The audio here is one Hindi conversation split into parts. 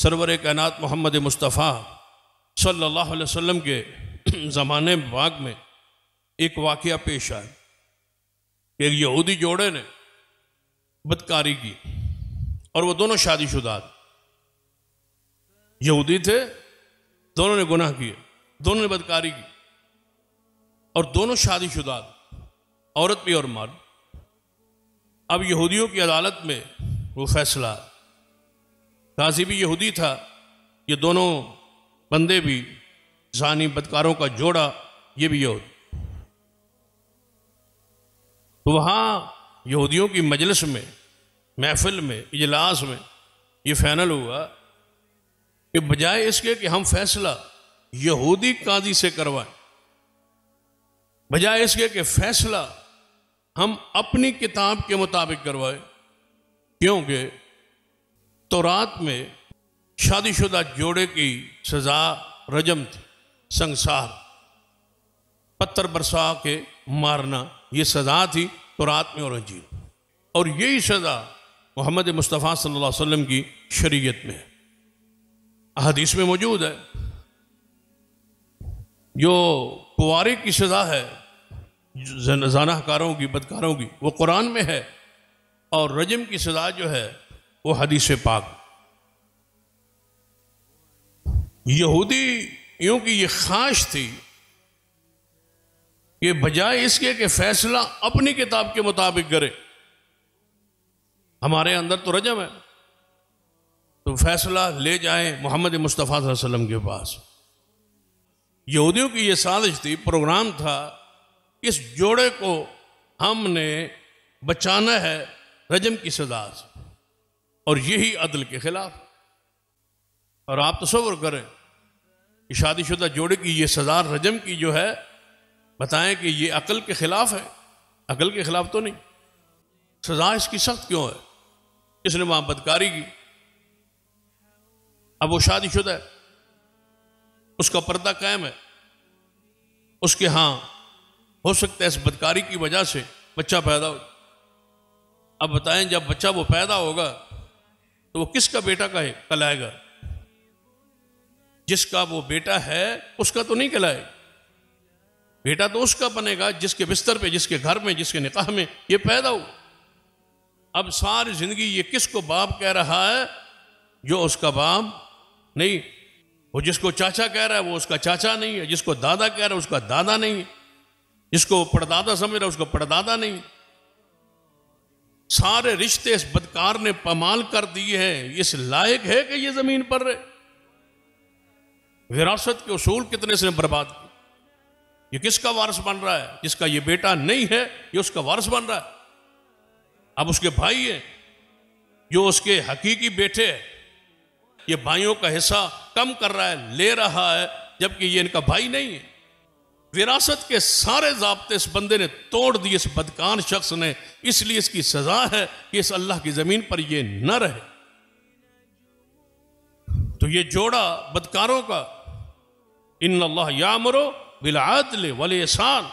सरवर कायनात मोहम्मद मुस्तफ़ा सल्लल्लाहु अलैहि वसल्लम के ज़माने बाग में एक वाक़या पेश आया कि एक यहूदी जोड़े ने बदकारी की और वो दोनों शादीशुदा यहूदी थे। दोनों ने गुनाह किए, दोनों ने बदकारी की और दोनों शादीशुदा, औरत भी और मर्द। अब यहूदियों की अदालत में वो फैसला, काजी भी यहूदी था, ये दोनों बंदे भी जानी बदकारों का जोड़ा, ये भी यहूदी। तो वहाँ यहूदियों की मजलिस में, महफिल में, इजलास में ये फाइनल हुआ कि बजाय इसके कि हम फैसला यहूदी काजी से करवाएं, बजाय इसके कि फैसला हम अपनी किताब के मुताबिक करवाएं, क्योंकि तौरात में शादीशुदा जोड़े की सजा रजम थी, संसार, पत्थर बरसा के मारना, ये सजा थी तौरात में और इंजील। और यही सजा मोहम्मद मुस्तफ़ा सल्लल्लाहु अलैहि वसल्लम की शरीयत में है, हदीस में मौजूद है। जो कुंवारे की सजा है ज़नाहकारों की, बदकारों की, वो कुरान में है, और रजम की सजा जो है वो हदीस पाक। यहूदियों की ये ख्वाहिश थी कि बजाय इसके कि फैसला अपनी किताब के मुताबिक करे, हमारे अंदर तो रजम है, तो फैसला ले जाएं मोहम्मद मुस्तफ़ा सल्लल्लाहु अलैहि वसल्लम के पास। यहूदियों की ये साजिश थी, प्रोग्राम था, इस जोड़े को हमने बचाना है रजम की सजा से, और यही अदल के खिलाफ। और आप तसव्वुर करें कि शादीशुदा जोड़े की ये सजा रजम की जो है, बताएं कि ये अकल के खिलाफ है? अकल के खिलाफ तो नहीं। सजा इसकी सख्त क्यों है? इसने वहां बदकारी की, अब वो शादीशुदा है, उसका पर्दा कायम है, उसके यहां हो सकता है इस बदकारी की वजह से बच्चा पैदा हो। अब बताएं, जब बच्चा वो पैदा होगा तो वो किसका बेटा कहलाएगा? जिसका वो बेटा है उसका तो नहीं कहलाएगा। बेटा तो उसका बनेगा जिसके बिस्तर पे, जिसके घर में, जिसके निकाह में ये पैदा हो। अब सारी जिंदगी ये किसको बाप कह रहा है? जो उसका बाप नहीं। वो जिसको चाचा कह रहा है वो उसका चाचा नहीं है, जिसको दादा कह रहा है उसका दादा नहीं है, जिसको परदादा समझ रहा है उसको परदादा नहीं। सारे रिश्ते इस बदकार ने पमाल कर दिए हैं। इस लायक है कि ये जमीन पर रहे? विरासत के उसूल कितने इसने बर्बाद किए। ये किसका वारिस बन रहा है? जिसका ये बेटा नहीं है ये उसका वारिस बन रहा है। अब उसके भाई है जो उसके हकीकी बेटे है, ये भाइयों का हिस्सा कम कर रहा है, ले रहा है, जबकि ये इनका भाई नहीं है। विरासत के सारे ज़ाब्ते इस बंदे ने तोड़ दिए, इस बदकान शख्स ने। इसलिए इसकी सजा है कि इस अल्लाह की ज़मीन पर ये न रहे। तो ये जोड़ा बदकारों का, इन्नल्लाह यामुरु बिल अदल वल इहसान,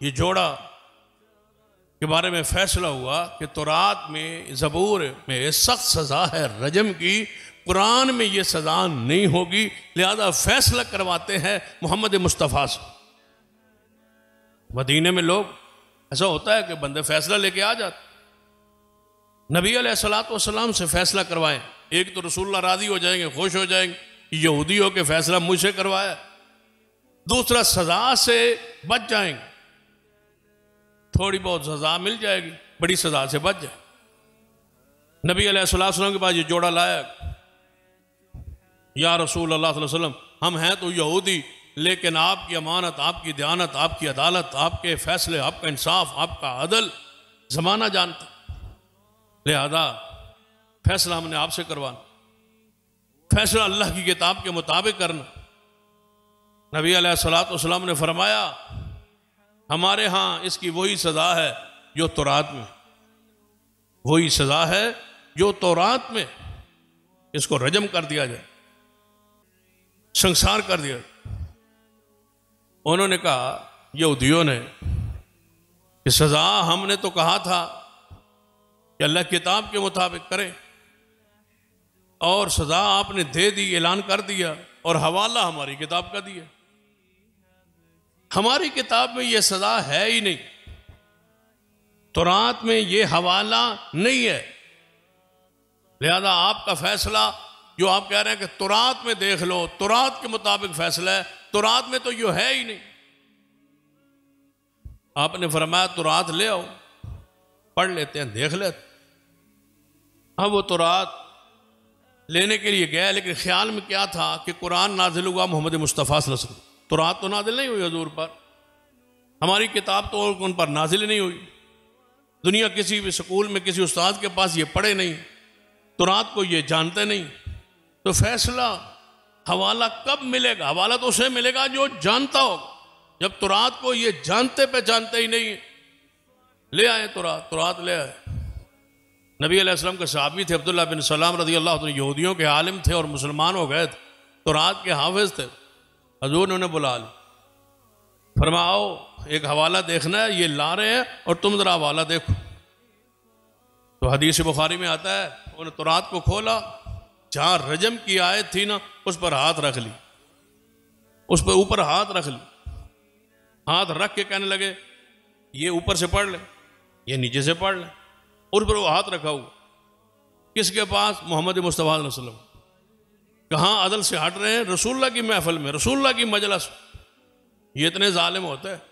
ये जोड़ा के बारे में फैसला हुआ कि तौरात में, ज़बूर में सख्त सज़ा है रजम की, कुरान में ये सज़ा नहीं होगी। लिहाजा फैसला करवाते हैं मोहम्मद मुस्तफ़ा से। मदीने में लोग, ऐसा होता है कि बंदे फैसला लेके आ जाते, नबी अलैहिस्सलातु वस्सलाम से फैसला करवाएं। एक तो रसूलुल्लाह राजी हो जाएंगे, खुश हो जाएंगे, यहूदी हो के फैसला मुझसे करवाया। दूसरा, सजा से बच जाएंगे, थोड़ी बहुत सजा मिल जाएगी, बड़ी सजा से बच जाए। नबी अलैहिस्सलातु वस्सलाम के पास ये जोड़ा लाया, या रसूल अल्लाह सल्लल्लाहु अलैहि वसल्लम, हम हैं तो यहूदी, लेकिन आपकी अमानत, आपकी दयानत, आपकी अदालत, आपके फैसले, आपका इंसाफ, आपका अदल ज़माना जानता, लिहाजा फैसला हमने आपसे करवाना, फैसला अल्लाह की किताब के मुताबिक करना। नबी अलैहिस्सलातु वस्सलाम ने फरमाया, हमारे यहाँ इसकी वही सज़ा है जो तौरात में, वही सज़ा है जो तौरात में। इसको रजम कर दिया जाए, संसार कर दिया। उन्होंने कहा, यहूदियों ने, कि सज़ा हमने तो कहा था कि अल्लाह किताब के मुताबिक करें, और सज़ा आपने दे दी, ऐलान कर दिया, और हवाला हमारी किताब का दिया। हमारी किताब में ये सज़ा है ही नहीं, तौरात में ये हवाला नहीं है। लिहाजा आपका फैसला जो आप कह रहे हैं कि तौरात में देख लो, तौरात के मुताबिक फैसला है, तौरात में तो यो है ही नहीं। आपने फरमाया तौरात ले आओ, पढ़ लेते हैं, देख लेते। अब वो तौरात लेने के लिए गया, लेकिन ख्याल में क्या था कि कुरान नाजिल हुआ मोहम्मद मुस्तफ़ा सल्लल्लाहु अलैहि वसल्लम, तौरात तो नाजिल नहीं हुई हजूर पर, हमारी किताब तो उन पर नाजिल नहीं हुई। दुनिया किसी भी स्कूल में किसी उस्ताद के पास ये पढ़े नहीं, तौरात को ये जानते नहीं। तो फैसला हवाला कब मिलेगा? हवाला तो उसे मिलेगा जो जानता हो। जब तौरात को ये जानते पहचानते ही नहीं, ले आए तौरात ले आए। नबी अलैहिस्सलाम के सहाबी थे अब्दुल्लाह बिन सलाम रज़ी अल्लाह अन्हु, यहूदियों के आलिम थे और मुसलमान हो गए थे, तौरात के हाफिज थे। हजूर ने उन्हें बुला लिया, फरमाओ एक हवाला देखना है, ये ला रहे हैं और तुम जरा हवाला देखो। तो हदीस बुखारी में आता है, उन्होंने तौरात को खोला, जहां रजम की आयत थी ना, उस पर हाथ रख ली, उस पर ऊपर हाथ रख ली, हाथ रख के कहने लगे ये ऊपर से पढ़ ले, ये नीचे से पढ़ ले, और पर वो हाथ रखा हुआ किसके पास? मोहम्मद मुस्तफ़ा सल्लल्लाहु अलैहि वसल्लम। कहाँ अदल से हट रहे हैं? रसूलुल्लाह की महफिल में, रसूलुल्लाह की मजलिस। ये इतने जालिम होते हैं।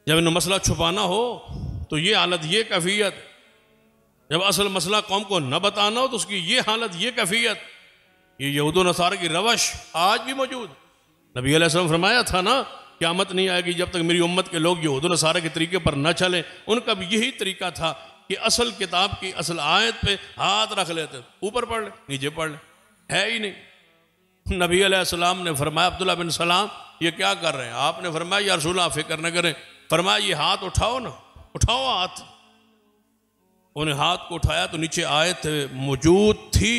जब इन्हें मसला छुपाना हो तो ये हालत, ये कैफियत। जब असल मसला कौम को न बताना हो तो उसकी ये हालत, ये कैफियत। ये यहूद व नसारा की रवश आज भी मौजूद। नबी अलैहिस्सलाम फरमाया था ना, क़यामत नहीं आएगी जब तक मेरी उम्मत के लोग यहूद व नसारा के तरीके पर न चलें। उनका भी यही तरीका था कि असल किताब की असल आयत पे हाथ रख लेते, ऊपर पढ़ ले, नीचे पढ़ ले, है ही नहीं। नबी अलैहिस्सलाम ने फरमाया अब्दुल्लाह बिन सलाम ये क्या कर रहे हैं? आपने फरमाया या रसूल आप फिक्र न करें। फरमाया ये हाथ उठाओ ना, उठाओ हाथ। उन्हें हाथ को उठाया तो नीचे आयत मौजूद थी,